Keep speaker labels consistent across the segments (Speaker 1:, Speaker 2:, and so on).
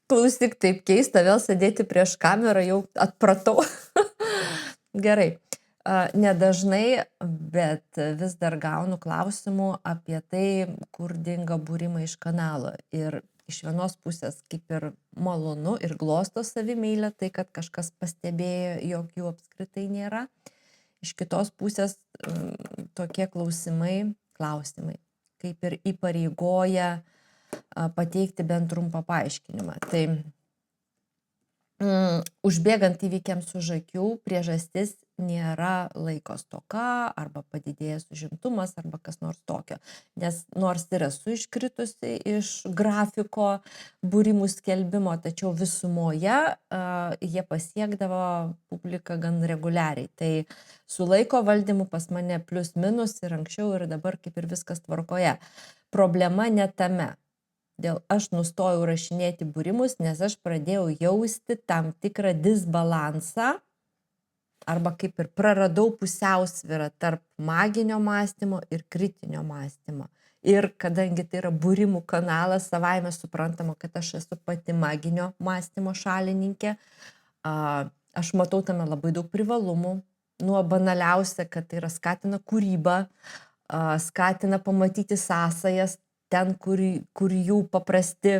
Speaker 1: Klausyk, taip keista vėl sėdėti prieš kamerą, jau atpratau. Gerai. Nedažnai, bet vis dar gaunu klausimų apie tai, kur dinga būrimai iš kanalo. Ir iš vienos pusės kaip ir malonu ir glosto savimeilę, tai kad kažkas pastebėjo, jog jų apskritai nėra. Iš kitos pusės tokie klausimai, kaip ir įpareigoja pateikti bent trumpą paaiškinimą. Tai užbėgant įvykiams už akių, priežastis nėra laiko stoka arba padidėjęs užimtumas arba kas nors tokio. Nes nors ir esu iškritusi iš grafiko būrimų skelbimo, tačiau visumoje jie pasiekdavo publiką gan reguliariai. Tai su laiko valdymu pas mane plius minus ir anksčiau ir dabar kaip ir viskas tvarkoje. Problema ne tame. Dėl aš nustojau rašinėti būrimus, nes aš pradėjau jausti tam tikrą disbalansą arba kaip ir praradau pusiausvyrą tarp maginio mąstymo ir kritinio mąstymo. Ir kadangi tai yra būrimų kanalas, savaime suprantama, kad aš esu pati maginio mąstymo šalininkė, aš matau tame labai daug privalumų. Nuo banaliausia, kad tai yra skatina kūrybą, skatina pamatyti sąsajas, ten, kur jų paprasti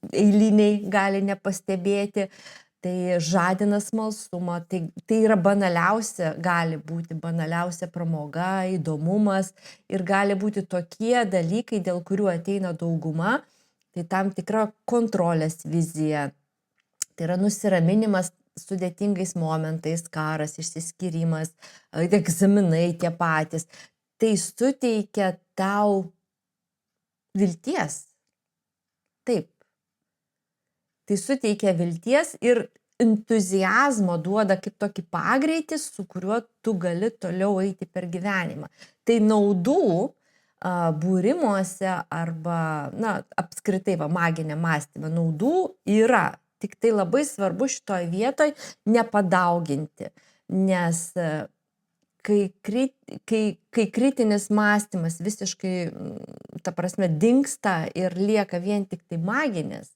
Speaker 1: eiliniai gali nepastebėti, tai žadina smalsumą, tai yra banaliausia, gali būti banaliausia pramoga, įdomumas ir gali būti tokie dalykai, dėl kurių ateina dauguma, tai tam tikra kontrolės vizija, tai yra nusiraminimas sudėtingais momentais, karas, išsiskyrimas, egzaminai tie patys, tai suteikia tau vilties. Taip. Tai suteikia vilties ir entuziazmo duoda kaip tokį pagreitį, su kuriuo tu gali toliau eiti per gyvenimą. Tai naudų būrimuose arba, apskritai maginė mąstymą naudų yra. Tik tai labai svarbu šitoj vietoj nepadauginti, nes kai kritinis mąstymas visiškai, ta prasme, dingsta ir lieka vien tik tai maginis.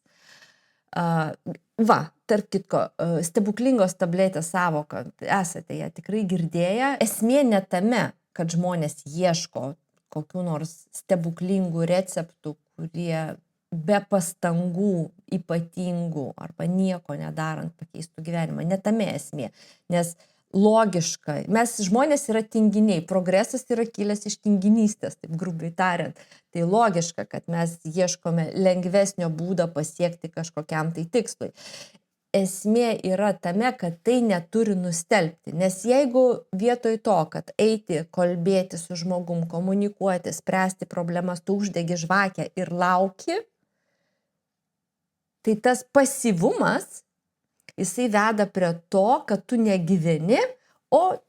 Speaker 1: Tarp kitko, stebuklingos tabletės sąvoka, esate ją tikrai girdėję. Esmė ne tame, kad žmonės ieško kokių nors stebuklingų receptų, kurie be pastangų ypatingų arba nieko nedarant pakeistų gyvenimą. Ne tame esmė, nes logiška. Mes žmonės yra tinginiai, progresas yra kilęs iš tinginystės, taip grubiai tariant. Tai logiška, kad mes ieškome lengvesnio būdo pasiekti kažkokiam tai tikslui. Esmė yra tame, kad tai neturi nustelbti, nes jeigu vietoj to, kad eiti, kalbėti su žmogum, komunikuoti, spręsti problemas, tu uždegi žvakę ir lauki, tai tas pasyvumas jisai veda prie to, kad tu negyveni, o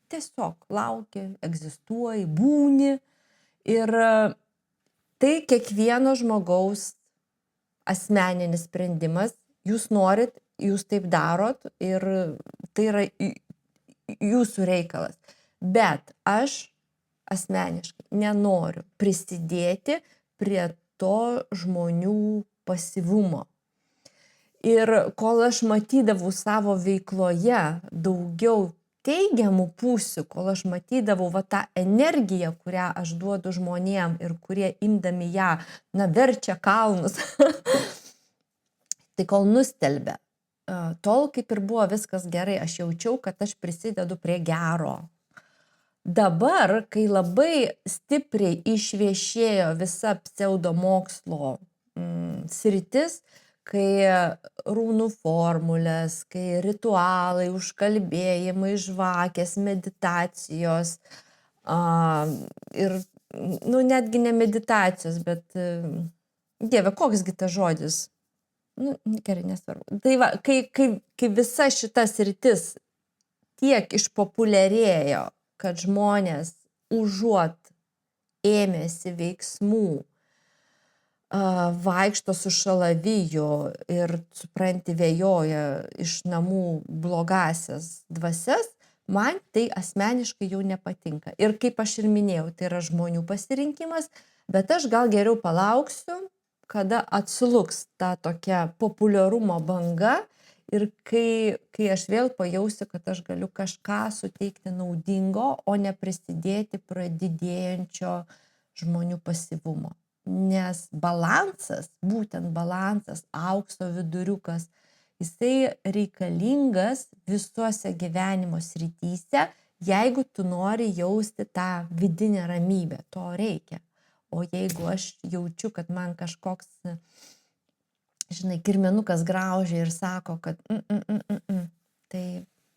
Speaker 1: tiesiog lauki, egzistuoji, būni. Ir tai kiekvieno žmogaus asmeninis sprendimas. Jūs norit, jūs taip darot ir tai yra jūsų reikalas. Bet aš asmeniškai nenoriu prisidėti prie to žmonių pasyvumo. Ir kol aš matydavau savo veikloje daugiau teigiamų pusių, kol aš matydavau tą energiją, kurią aš duodu žmonėm ir kurie imdami ją, verčia kalnus, tai kol nustelbė, tol kaip ir buvo viskas gerai, aš jaučiau, kad aš prisidedu prie gero. Dabar, kai labai stipriai išviešėjo visa pseudomokslo sritis, kai rūnų formulės, kai ritualai, užkalbėjimai, žvakės, meditacijos ir, netgi ne meditacijos, bet, Dieve, koksgi tas žodis? Gerai, nesvarbu. Tai va, kai visa šita sritis tiek išpopuliarėjo, kad žmonės užuot ėmėsi veiksmų, vaikšto su šalaviju ir, supranti, vėjoja iš namų blogasias dvasias, man tai asmeniškai jau nepatinka. Ir kaip aš ir minėjau, tai yra žmonių pasirinkimas, bet aš gal geriau palauksiu, kada atslūgs ta tokia populiarumo banga ir kai aš vėl pajausiu, kad aš galiu kažką suteikti naudingo, o ne prisidėti prie didėjančio žmonių pasyvumo. Nes balansas, būtent balansas, aukso viduriukas, jisai reikalingas visuose gyvenimo srityse, jeigu tu nori jausti tą vidinę ramybę, to reikia. O jeigu aš jaučiu, kad man kažkoks, žinai, kirminukas graužia ir sako, kad tai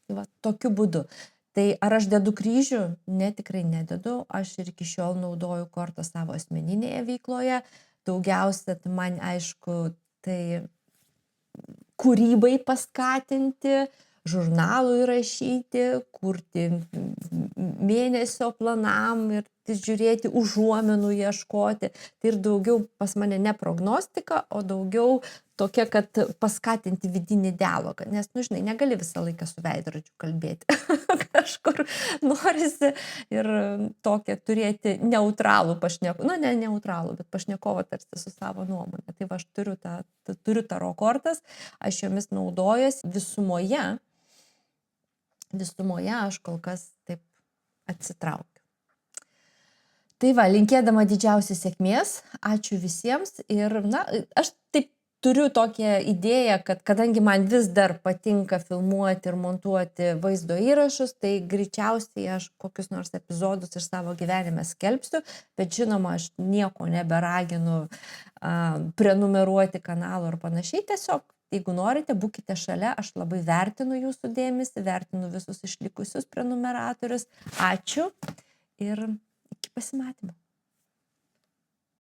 Speaker 1: va, tokiu būdu. Tai ar aš dedu kryžių? Ne, tikrai nededu. Aš ir iki šiol naudoju kortą savo asmeninėje veikloje. Daugiausia man, aišku, tai kūrybai paskatinti, žurnalui rašyti, kurti mėnesio planam ir žiūrėti užuominų, ieškoti. Tai ir daugiau pas mane ne prognostika, o daugiau tokia, kad paskatinti vidinį dialogą. Nes, nu, žinai, negali visą laiką su veidrodžiu kalbėti. Kažkur norisi ir tokia turėti neutralų pašnekovą. Nu, ne neutralų, bet pašnekovą tarsi su savo nuomonė. Tai va, aš turiu taro kortas, aš jomis naudojuosi visumoje aš kol kas taip atsitraukiu. Tai va, linkėdama didžiausios sėkmės, ačiū visiems ir, na, aš taip turiu tokią idėją, kad kadangi man vis dar patinka filmuoti ir montuoti vaizdo įrašus, tai greičiausiai aš kokius nors epizodus iš savo gyvenime skelbsiu, bet žinoma, aš nieko neberaginu prenumeruoti kanalą ir panašiai, tiesiog jeigu norite, būkite šalia, aš labai vertinu jūsų dėmesį, vertinu visus išlikusius prenumeratorius. Ačiū ir iki pasimatymo.